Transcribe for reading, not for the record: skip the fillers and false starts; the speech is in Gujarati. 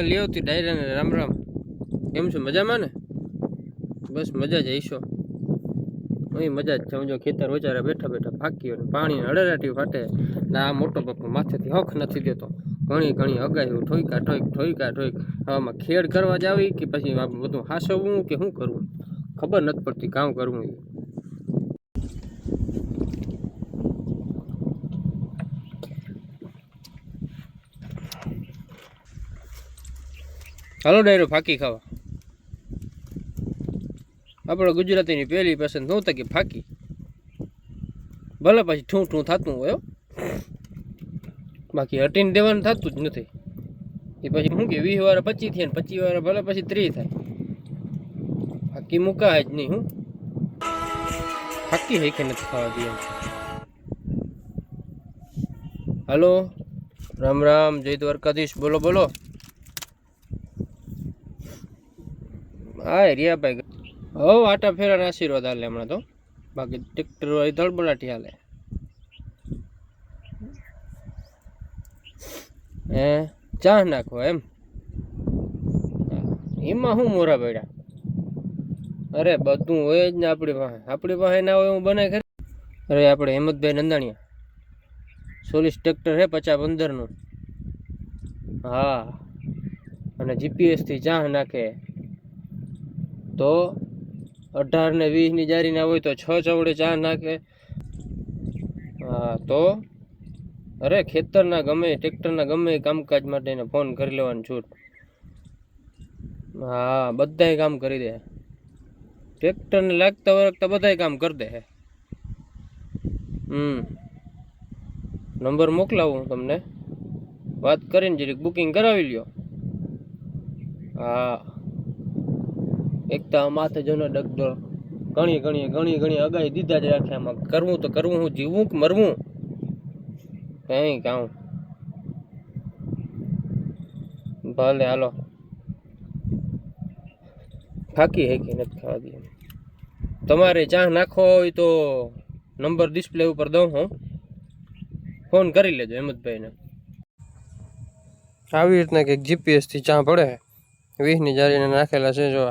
લ્યો તી ડાયરાને રામ રામ. કેમ છો? મજામાં ને? બસ મજા જ હશો. અહીં મજા જ છે. સમજો ખેતર વચારે બેઠા બેઠા ફાંકીઓ પાણી અડરાટી ફાટે ને આ મોટો બાપુ માથેથી હખ નથી દેતો. ઘણી ઘણી અગાયું ઠોઈકા ઠોઈક આમાં ખેડ કરવા જ આવી કે પછી બધું હાસવવું કે શું કરવું ખબર નથી પડતી. કામ કરવું એ હાલો ડાયરો ફાંકી ખાવા. આપણે ગુજરાતીની પહેલી પસંદ નહોતા કે ફાંકી. ભલે પછી ઠું ઠું થતું હોય, બાકી હટીને દેવાનું થતું જ નથી. એ પછી શું કે 20 વાર 25 થાય ને 25 વાર ભલે પછી 30 થાય. ફાંકી મુકાય જ નહીં. હું ફાંકી હે કે નથી ખાવા દે. હાલો રામ રામ, જય દ્વારકાધીશ. બોલો બોલો. હા રિયા ભાઈ, હવ આટા ફેરાના આશીર્વાદ હાલે હમણાં તો. બાકી ટ્રેક્ટર વાળી ધડબડાટી હાલે. હે ચા નાખો એમ? એમાં શું મોરા પડ્યા? અરે બધું હોય જ ને આપણી પાસે ના હોય હું બનાય ખરી. અરે આપણે હેમંતભાઈ નંદાણીયા સોલિસ ટ્રેક્ટર હે 50-15 નું. હા, અને જીપીએસ થી ચા નાખે તો 18 ને 20 ની જારી ના હોય તો 6 ચવડે ચા નાખે. હા તો અરે ખેતરના ગમે ટ્રેક્ટરના ગમે કામકાજ માટે એને ફોન કરી લેવાનું છૂટ. હા બધાય કામ કરી દે. ટ્રેક્ટરને લાગતા વળગતા બધાય કામ કરી દે. નંબર મોકલાવું તમને, વાત કરીને જરીક બુકિંગ કરાવી લ્યો. હા એક તો માથે જોને ડગડો ઘણી અગાઈ દીધા જ રાખે. આમાં કરવું તો કરવું, હું જીવવું કે મરવું કઈ કામ. ભલે હાલો. ફાંકી હે કે નથી ખાવા દે. તમારે ચા નાખવો હોય તો નંબર ડિસ્પ્લે ઉપર દઉં હું, ફોન કરી લેજો હેમંતભાઈને. આવી રીતના કંઈક જીપીએસ થી ચા પડે. 20 ની જારીને નાખેલા છે જો.